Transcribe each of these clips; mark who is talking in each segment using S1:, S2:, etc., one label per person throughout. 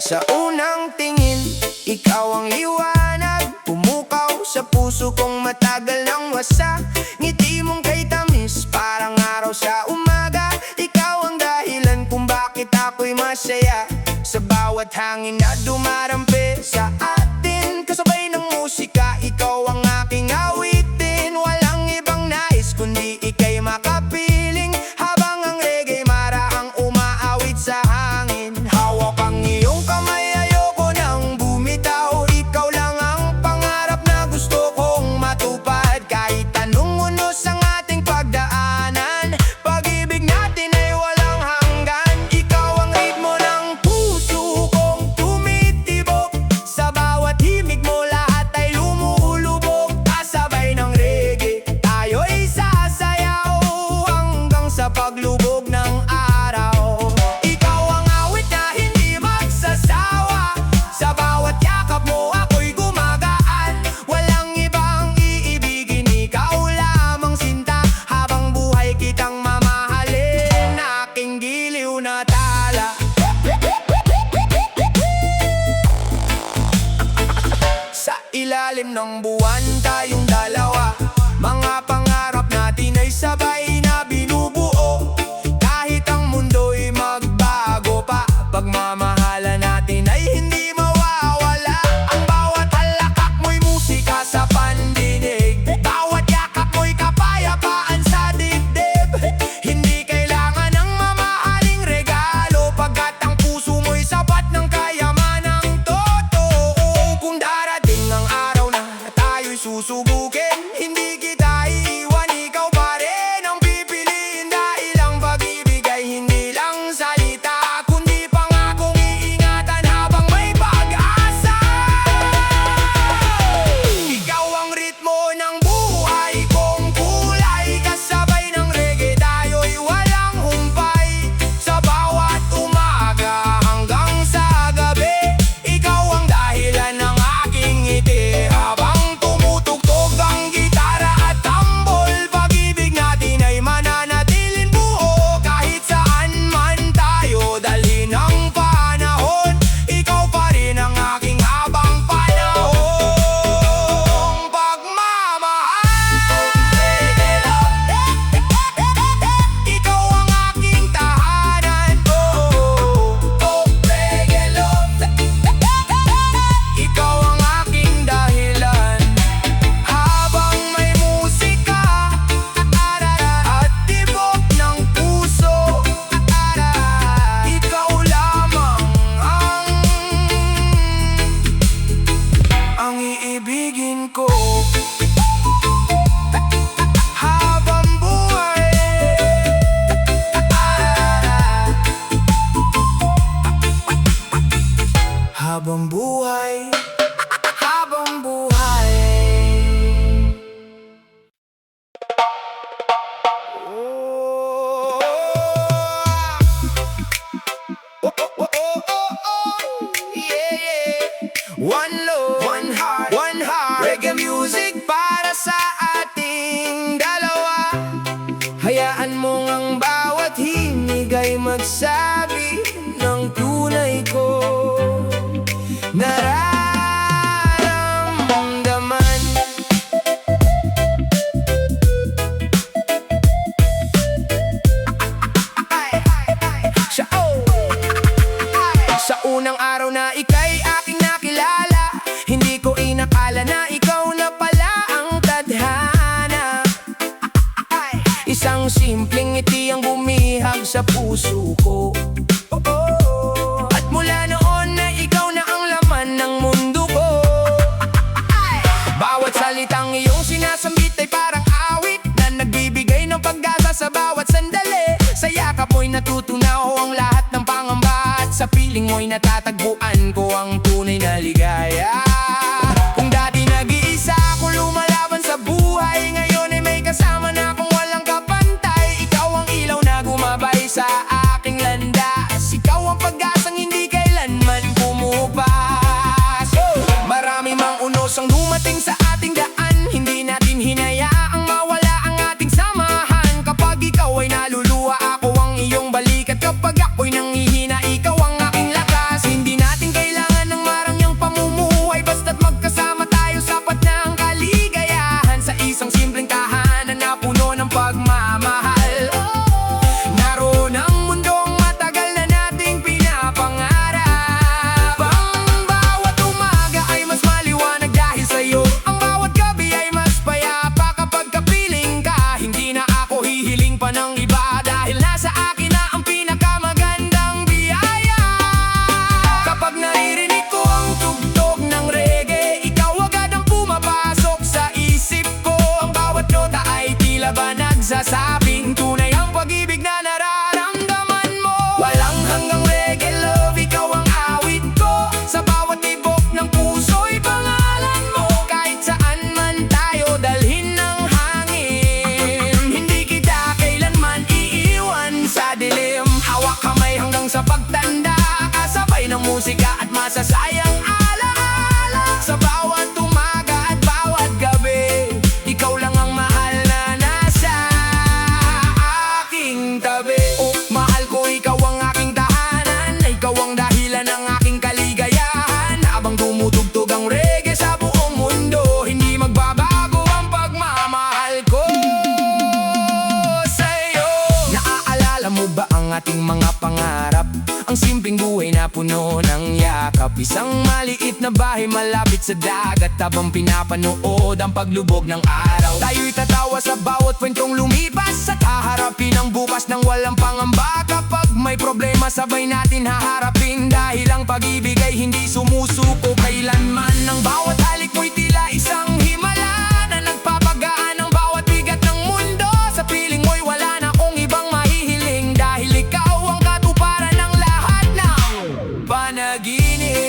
S1: Sa unang tingin, ikaw ang liwanag, pumukaw sa puso kong matagal nang wasa. Ngiti mong kay tamis, parang araw sa umaga. Ikaw ang dahilan kung bakit ako'y masaya. Sa bawat hangin na dumarampi sa atin, kasabay ng musika, ikaw ang aking awitin. Walang ibang nais kundi ika'y makapiling, habang ang reggae maraang umaawit sa hangin. Hawak ang iyong kamay, ayoko nang bumitaw. Ikaw lang ang pangarap na gusto kong matupad. Kahit anong unos ang ating pagdaanan, pag-ibig natin ay walang hanggan. Ikaw ang ritmo ng puso kong tumitibok, sa bawat himig mo lahat ay lumuulubog. Kasabay ng reggae, tayo'y sasayaw hanggang sa paglubog ng araw. Ikaw ang awit na hindi magsasawa, sa bawat yakap mo ako'y gumagaan. Walang ibang iibigin, ikaw lamang sinta, habang buhay kitang mamahalin. Aking giliw na tala. Sa ilalim ng buwan tayong dalawa, mga pangarap natin ay sabay na binubuo. Kahit ang mundo'y magbago pa, pagmamahala natin ay hindi mawawala. Ang bawat halakak mo'y musika sa pandinig, bawat yakap mo'y kapayapaan sa dibdib. Hindi kailangan ng mamahaling regalo, pagkat ang puso mo'y sapat ng kayamanang totoo. Kung darating ang araw na tayo'y susubukin, hindi kita iiwan, ikaw pa rin ang pipiliin. Dahil ang pag-ibig ay hindi lang salita, kundi pangakong iingatan habang may pag-asa. Ikaw ang ritmo ng buhay kong kulay, kasabay ng reggae tayo'y walang humpay. Sa bawat umaga hanggang sa gabi, ikaw ang dahilan ng aking ngiti. Habang tumutugtog ang gitara at tambol, pag-ibig natin ay mananatiling buo. Kahit saan man tayo dalhin ang panahon, ikaw pa rin ang aking habang panahong pagmamahal. Ikaw ang aking tahanan, reggae love. Ikaw ang aking dahilan, habang may musika at tibok ng puso. Ikaw lamang ang iibigin ko habang buhay. Habang buhay, habang buhay. Oh, oh, oh, oh, oh, yeah, yeah. One love, one heart, reggae music para sa ating dalawa. Hayaan mong ang bawat himig ay magsabi ng tunay ko nararamdaman. Sa unang araw na ika'y aking nakilala, hindi ko inakala na ikaw na pala ang tadhana. Isang simpleng ngiti ang bumihag sa puso ko. At mula noon na ikaw na ang laman ng mundo ko. Bawat salitang iyong sinasambit ay parang awit na nagbibigay ng pag-asa sa bawat sandali. Sa yakap mo'y natutunaw ang lahat ng pangamba, at sa piling mo'y natatagpuan ko ang tunay na ligaya. Kung dati nag-iisa ako lumalaban sa buhay, ngayon ay may kasama na akong walang kapantay. Ikaw ang ilaw na gumabay sa aking landas, ikaw ang pag-asang hindi kailanman pumupas. Marami mang unos ang dumating sa ating daan, hindi natin hinayaang mawala ang ating samahan. Kapag ikaw ay naluluwa, ako ang iyong balikat. Kapag ako'y nanghihina, ikaw ang aking lakas. Hindi natin musika at masasayang alaala. Sa bawat umaga at bawat gabi, ikaw lang ang mahal na nasa aking tabi. Oh, mahal ko, ikaw ang aking tahanan, ikaw ang dahilan ng aking kaligayahan. Habang tumutugtog ang reggae sa buong mundo, hindi magbabago ang pagmamahal ko sa'yo. Naaalala mo ba ang ating mga pangarap? Ang simpleng buhay na puno ng yakap. Isang maliit na bahay malapit sa dagat, habang pinapanood ang paglubog ng araw. Tayo'y tatawa sa bawat kwentong lumipas, at haharapin ang bukas ng walang pangamba. Kapag may problema, sabay natin haharapin, dahil ang pag-ibig ay hindi sumusuko kailanman. Ang bawat halik mo'y tila isang himala na nagpapagaan ang bawat bigat ng mundo. Sa piling mo'y wala na akong ibang mahihiling, dahil ikaw ang katuparan ng lahat ng panaginip.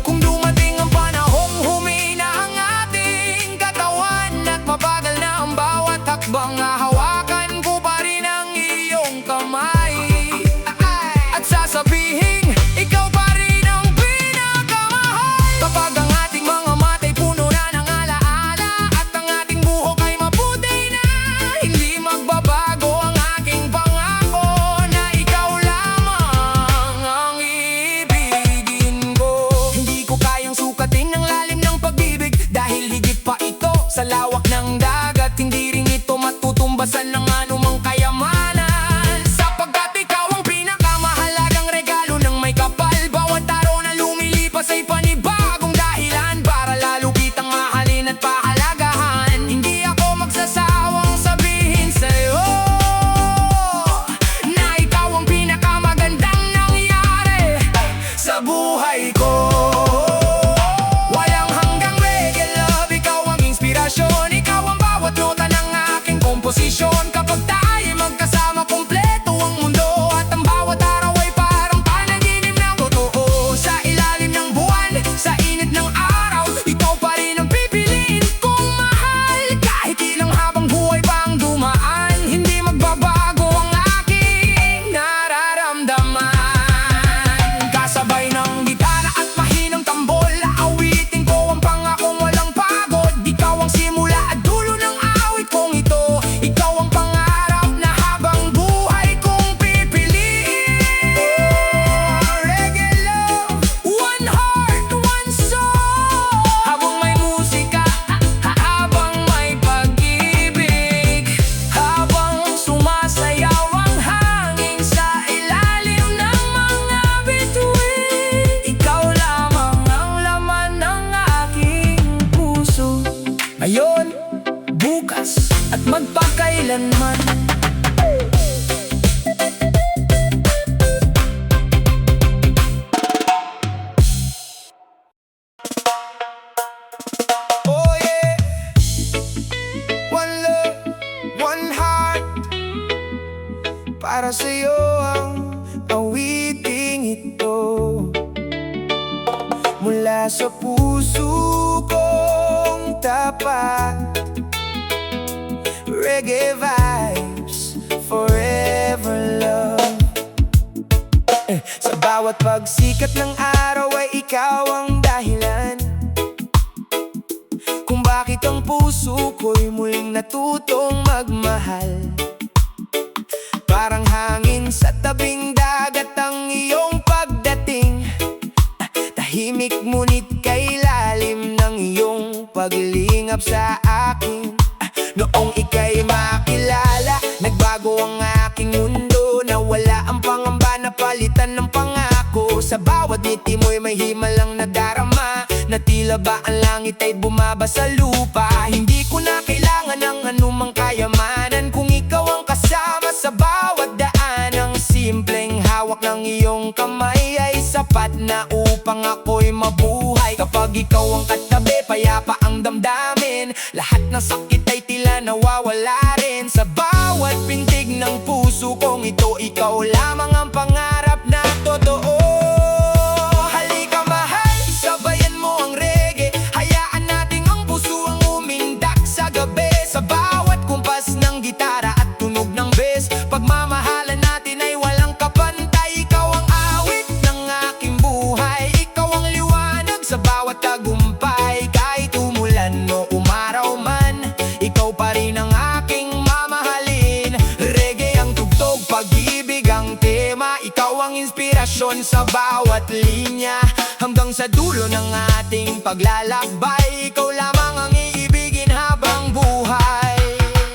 S1: Kung dumating ang panahong humina ang ating katawan, at mabagal na ang bawat hakbang, hahawakan ko pa rin ang iyong kamay, at sasabihin, ikaw pa rin ang pinakamahal. Kapag ang ating mga mata'y puno na ng alaala, at ang ating buhok ay maputi na, hindi magbabago ang aking pangako, na ikaw lamang ang iibigin ko. Hindi ko kayang sukatin ang lalim ng pag-ibig, dahil higit pa ito sa lawak ng dagat. Hindi rin ito matutumbasan ng anumang kayamanan, sapagkat ikaw ang pinakamahalagang regalo ng may kapal. Bawat araw na lumilipas ay panibagong dahilan para lalo kitang mahalin at pahalagahan. Hindi ako magsasawang sabihin sa'yo na ikaw ang pinakamagandang nangyari sa buhay ko. Walang hanggang reggae love, ikaw ang inspirasyon, ikaw ang bawat nota ng aking komposisyon. Kapag tayo'y magkasama, kompleto ang mundo, at ang bawat araw ay parang panaginip ng totoo. Sa ilalim ng buwan, sa init ng araw, ikaw pa rin ang pipiliin kong mahal. Kahit ilang habang buhay pang dumaan, hindi magbabago ang aking nararamdaman. Kasabay ng gitara at mahinang tambol, aawitin ko ang pangakong walang pagod. Ikaw ang simula at dulo ng awit kong ito, ikaw ang pangarap na habang buhay kong pipiliin. Reggae love, one heart, one soul. Habang may musika, habang may pag-ibig, habang sumasayaw ang hangin sa ilalim ng mga bituin, ikaw lamang ang laman ng aking puso, ngayon, bukas, at magpakailanman. Oh yeah, one love, one heart, para sa'yo ang awiting ito, mula sa puso kong tapat. Reggae vibes, forever love. Sa bawat pagsikat ng araw ay ikaw ang dahilan kung bakit ang puso ko'y muling natutong magmahal. Parang hangin sa tabing dagat ang iyong pagdating, tahimik ngunit kay lalim ng iyong paglingap sa akin. Noong ika'y makilala, nagbago ang aking mundo, nawala ang pangamba na palitan ng pangako. Sa bawat ngiti mo'y may himalang nadarama, na tila ba ang langit ay bumaba sa lupa. Hindi ko na kailangan ng anumang kayamanan kung ikaw ang kasama sa bawat daan. Ang simpleng hawak ng iyong kamay ay sapat na upang ako'y mabuhay. Kapag ikaw ang katabi, payapa ang damdamin, lahat ng sakit ay tila nawawala rin. Sa bawat pintig ng puso kong ito, ikaw lamang ang pangarap na totoo. Halika mahal, sabayan mo ang reggae, hayaan natin ang puso ang umindak sa gabi. Sa bawat kumpas ng gitara at tunog ng bass, pagmamahalan natin ay walang kapantay. Ikaw ang awit ng aking buhay. sa bawat linya, hanggang sa dulo ng ating paglalakbay. Ikaw lamang ang iibigin habang buhay.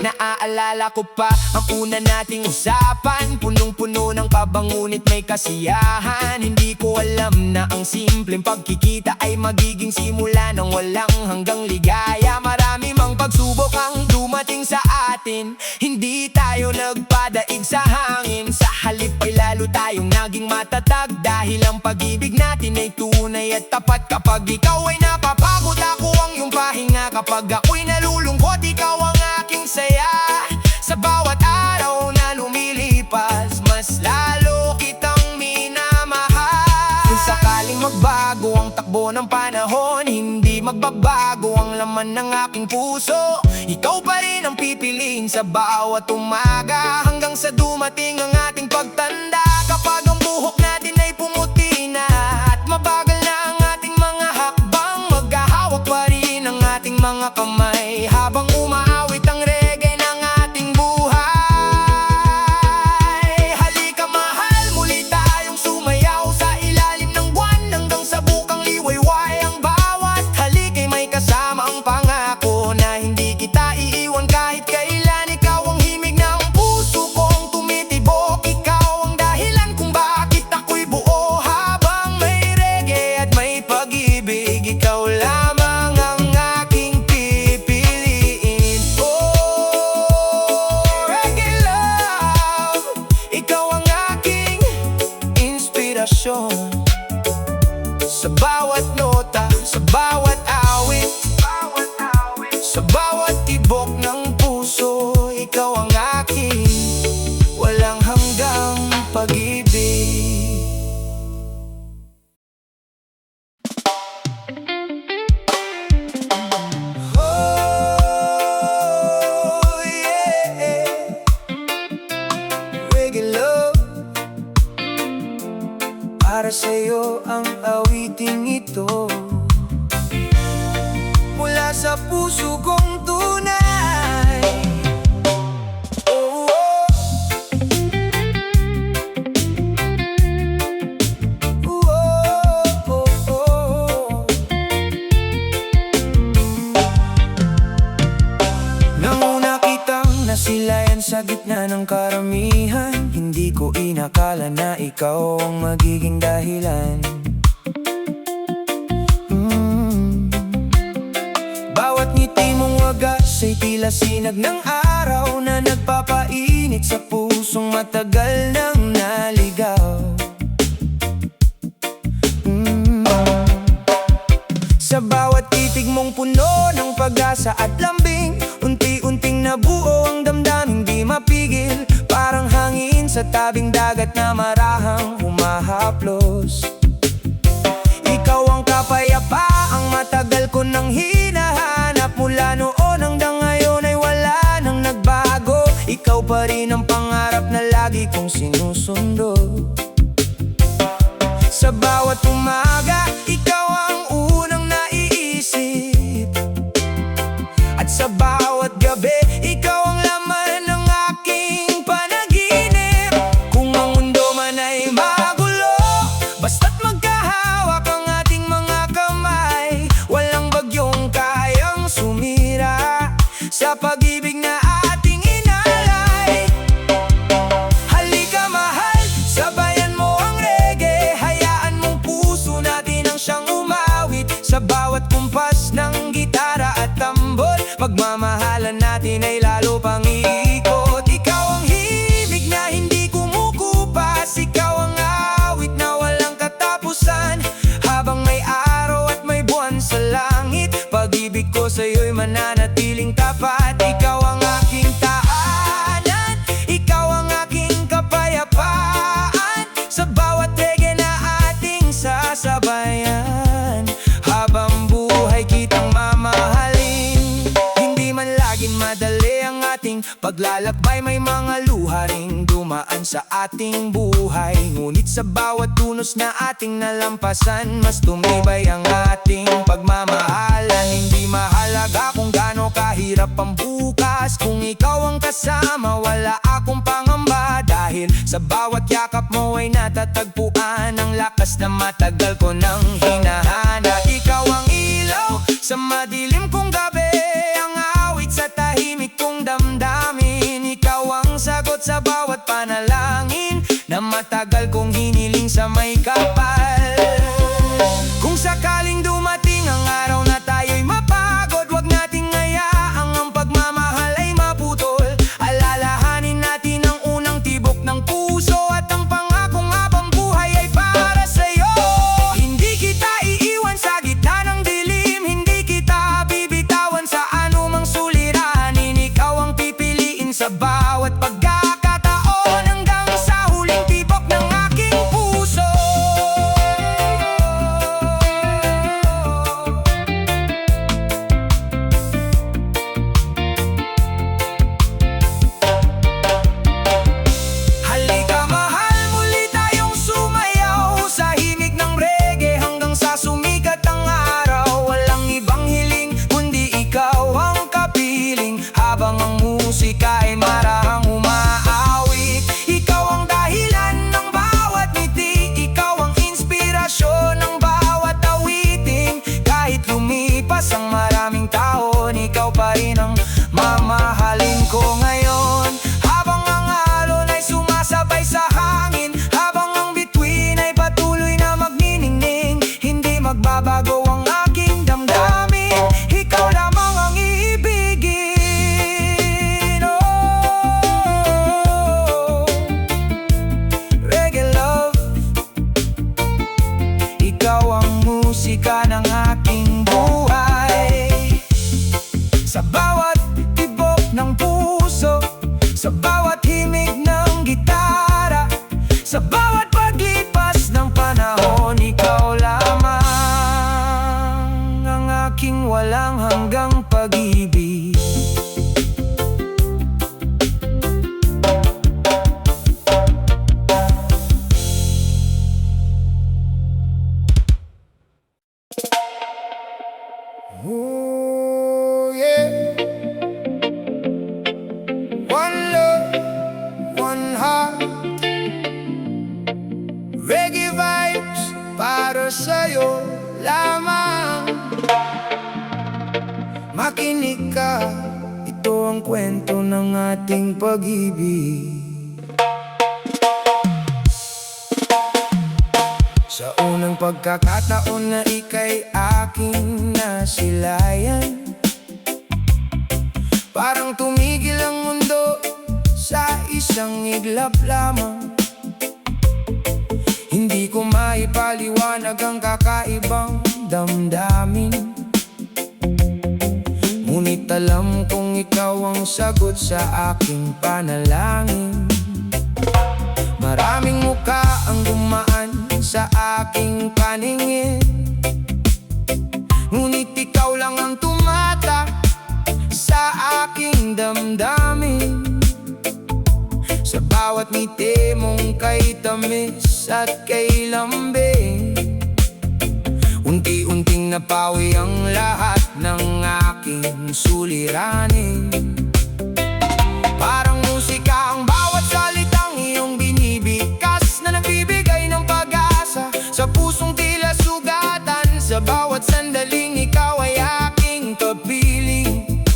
S1: Naaalala ko pa ang una nating usapan, punong-puno ng kaba ngunit may kasiyahan. Hindi ko alam na ang simpleng pagkikita ay magiging simula ng walang hanggang ligaya. Marami mang pagsubok ang dumating sa atin, hindi tayo nagpadaig sa hangin. Sa halip ay lalo tayong naging matatag, dahil ang pag-ibig natin ay tunay at tapat. Kapag ikaw ay napapagod, ako ang iyong pahinga. Kapag ako'y nalulungkot, ikaw ang aking saya. Sa bawat araw na lumilipas, mas lalo kitang minamahal. Kung sakaling magbago ang takbo ng panahon, hindi magbabago ang laman ng aking puso. Ikaw pa rin ang pipiliin sa bawat umaga, hanggang sa dumating ang ating pagtanda. Kapag ang buhok natin ay pumuti na at mabagal na ang ating mga hakbang, maghahawak pa rin ang ating mga kamay habang umaawit ang reggae ng ating buhay. Halika mahal, muli tayong sumayaw sa ilalim ng buwan, hanggang sa bukang liwayway ang bawat halik ay may kasama ang pangako na hindi kita iiwan kahit kailan. Ikaw ang himig ng puso kong tumitibok, ikaw ang dahilan kung bakit ako'y buo. Habang may reggae at may pag-ibig, ikaw lamang ang aking pipiliin. Oh, reggae love, ikaw ang aking inspirasyon. Sa bawat nota, sa bawat awit, sa bawat tibok ng puso, ikaw ang aking walang hanggang pag-ibig. Oh, yeah. Reggae love, para sa'yo ang awiting ito, mula sa puso kong tunay. Oh, oh. Oh, oh, oh. Nang una kitang nasilayan sa gitna ng karamihan, hindi ko inakala na ikaw ang magiging dahilan. Bawat ngiti mong wagas ay tila sinag ng araw na nagpapainit sa pusong matagal nang naligaw. Sa bawat titig mong puno ng pag-asa at lambing, unti-unting nabuo ang damdaming di mapigil, parang hangin sa tabing dagat na marahang humahaplos. Ikaw ang kapayapaang matagal ko nang hinahanap, mula noon hanggang ngayon ay wala nang nagbago. Ikaw pa rin ang pangarap na lagi kong sinusundo. Sa bawat umaga, ikaw ang unang naiisip, at sa bawat gabi, ikaw ang laman ng aking panaginip. Kung ang mundo man ay magulo, basta't magkahawak ang ating mga kamay, walang bagyong kayang sumira sa pag-ibig na ating inalay. Halika mahal, sabayan mo ang reggae, hayaan mong puso natin ang siyang umawit. Sa bawat kumpas ng gitara at tambol, pagmamahalan natin ay lalo pang iikot. Ikaw ang himig na hindi kumukupas, ikaw ang awit na walang katapusan. Habang may araw at may buwan sa langit, pag-ibig ko sa'yo'y mananatiling tapat. Ikaw ang aking tahanan, ikaw ang aking kapayapaan, sa bawat reggae na ating sasabayan. Habang buhay kitang mamahalin, hindi man laging madali ang ating paglalakbay, may mga luha ring dumaan sa ating buhay. Ngunit sa bawat tunos na ating nalampasan, mas tumibay ang ating pagmamahalan. Hindi mahalaga kung gaano kahirap ang bukas, kung ikaw ang kasama, wala akong pangamba. Dahil Sa bawat yakap mo ay natatagpuan ang lakas na matagal ko nang hinahana. Ikaw ang ilaw sa madilim kong gabi, ang awit sa tahimik kong damdamin. Ikaw ang sagot sa bawat panalangin na matagal kong hiniling sa may kapal. Kung sakaling dumating ang araw na tayo'y mapagod, wag nating hayaang ang pagmamahal ay maputol. Alalahanin natin ang unang tibok ng puso at ang pangakong habang buhay ay para sa'yo. Hindi kita iiwan sa gitna ng dilim, hindi kita bibitawan sa anumang suliranin. Ikaw ang pipiliin sa bawat pagkakataon hanggang sa huling tibok ng aking puso. Halika mahal, muli tayong sumayaw sa himig ng reggae hanggang sa sumikat ang araw. Walang ibang hiling kundi ikaw ang kapiling habang ang musika ay marahang umaawit. Ikaw ang dahilan ng bawat ngiti, ikaw ang inspirasyon ng bawat awiting. Kahit lumipas ang maraming taon, ikaw pa rin ang mamahalin ko ngayon. Habang ang alon ay sumasabay sa hangin, habang ang bituin ay patuloy na magniningning, hindi magbabago ang aking damdamin. Ikaw lamang ang iibigin. Oh, reggae love, ikaw ang musika ng aking buhay. Sa bawat tibok ng puso, sa bawat himig ng gitara, sa bawat paglipas ng panahon, ikaw lamang ang aking walang hanggang pag-ibig. Ooh, yeah. One love, one heart, reggae vibes para sa'yo lamang. Makinig ka, ito ang kwento ng ating pag-ibig. Sa unang pagkakataon na ika'y aking nasilayan, parang tumigil ang mundo sa isang iglap lamang. Hindi ko maipaliwanag ang kakaibang damdamin, ngunit alam kong ikaw ang sagot sa aking panalangin. Maraming mukha ang dumaan sa aking paningin, ngunit ikaw lang ang tumata sa aking damdamin. Sa bawat ngiti mong kay tamis at kay lambing, unti-unting napawi ang lahat ng aking suliranin. Parang musika ang bawat salitang iyong binibigkas na nagbibigay ng pag-asa sa pusong tila sugatan. Sa bawat sandaling ikaw ay aking kapiling,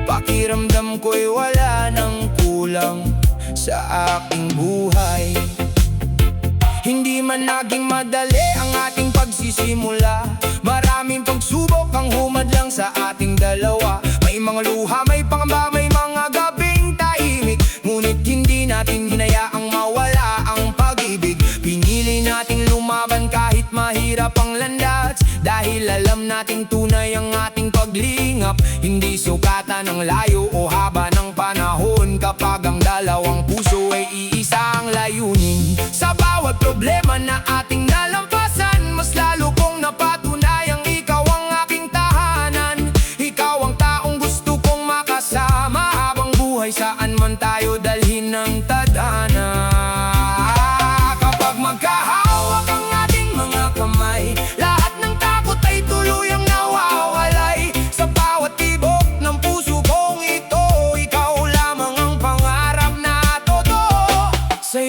S1: pakiramdam ko'y wala nang kulang sa aking buhay. Hindi man naging madali ang ating pagsisimula, maraming pagsubok ang humadlang sa ating dalawa. May mga luha, may pangamba, may mga gabing tahimik, ngunit hindi natin hinayaang mawala ang pag-ibig. Pinili nating lumaban kahit mahirap ang landas, dahil alam nating tunay ang ating paglingap. Hindi sukatan ng layo o haba ng panahon, kapag ang dalawang puso ay iisa ang layunin. Sa bawat problema na ating nalampasan, mas lalo kong napatunayang ikaw ang aking tahanan. Ikaw ang taong gusto kong makasama habang buhay, saan man tayo dalhin ng tadhana. Kapag magkahawak ang ating mga kamay, lahat ng takot ay tuluyang nawawalay. Sa bawat tibok ng puso kong ito, ikaw lamang ang pangarap na totoo. Sa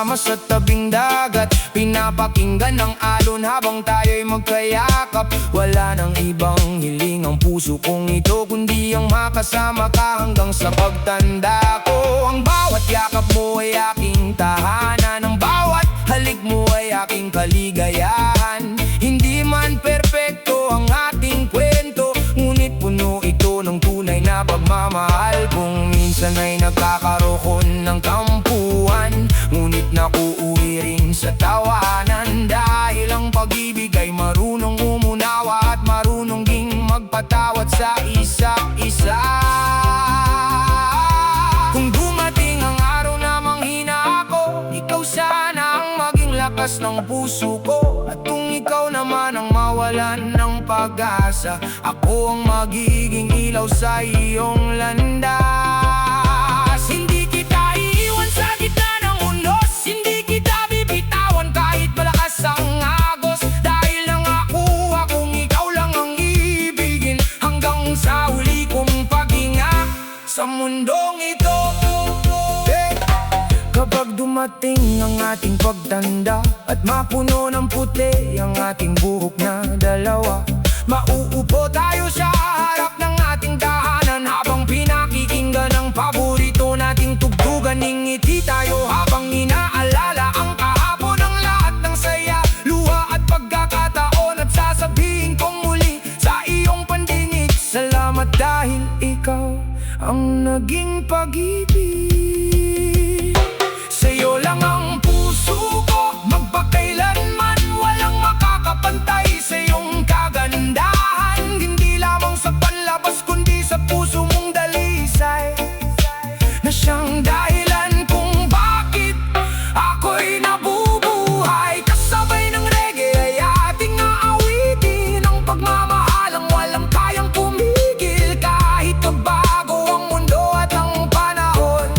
S1: magkasama sa tabing dagat. Pinapakinggan ng alon habang tayo'y magkayakap. Wala nang ibang hiling ang puso kong ito, kundi ang makasama ka hanggang sa pagtanda ko. Ang bawat yakap mo ay aking tahanan, ang bawat halik mo ay aking kaligayahan. Hindi man perpekto ang ating kwento, ngunit puno ito ng tunay na pagmamahal. Kung minsan ay nagkakaroon ng tampuhan, ngunit nakuuwi rin sa tawanan. Dahil ang pag-ibig ay marunong umunawa at marunong ding magpatawad sa isa't isa. Kung dumating ang araw na manghina ako, ikaw sana ang maging lakas ng puso ko. At kung ikaw naman ang mawalan ng pag-asa, ako ang magiging ilaw sa iyong landas. Hindi kita iiwan sa gitna ng unos, hindi kita bibitawan kahit malakas ang agos. Dahil nangako akong ikaw lang ang ibigin hanggang sa huli kong paghinga sa mundong ito. Kapag dumating ang ating pagtanda at mapuno ng puti ang ating buhok na dalawa, mauupo tayo sa harap ng ating tahanan habang pinakikinggan ang paborito nating tugtugan. Ngingiti tayo habang inaalala ang kahapon, ang lahat ng saya, luha at pagkakataon. At sasabihin kong muli sa iyong pandinig, salamat dahil ikaw ang naging pag-ibig. Sa'yo lang ang puso ko, magpakailanman walang makakapantay sa iyong kagandahan. Hindi lamang sa panlabas kundi sa puso mong dalisay, na siyang dahilan kung bakit ako'y nabubuhay. Kasabay ng reggae ay ating aawitin ang pagmamahalang walang kayang pumigil. Kahit magbago ang mundo at ang panahon,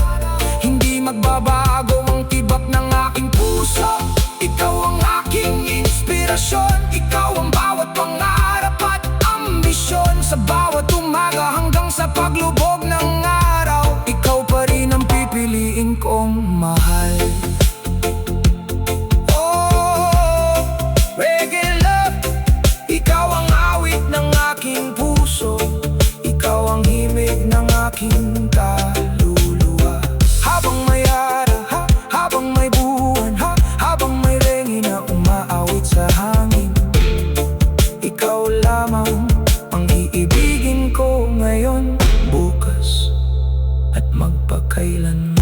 S1: hindi magbabago ang tibak ng aking puso. Ikaw ang aking inspirasyon, ikaw ang bawat pangarap at ambisyon. Sa bawat umaga hanggang sa paglubog ng araw, ikaw pa rin ang pipiliin kong mahal. Oh, reggae love, ikaw ang awit ng aking puso, ikaw ang himig ng aking kaluluwa. Habang may araw, habang may buwan, habang may rengi na umaawit sa hangin, ikaw lamang ang iibigin ko ngayon, bukas at magpakailanman.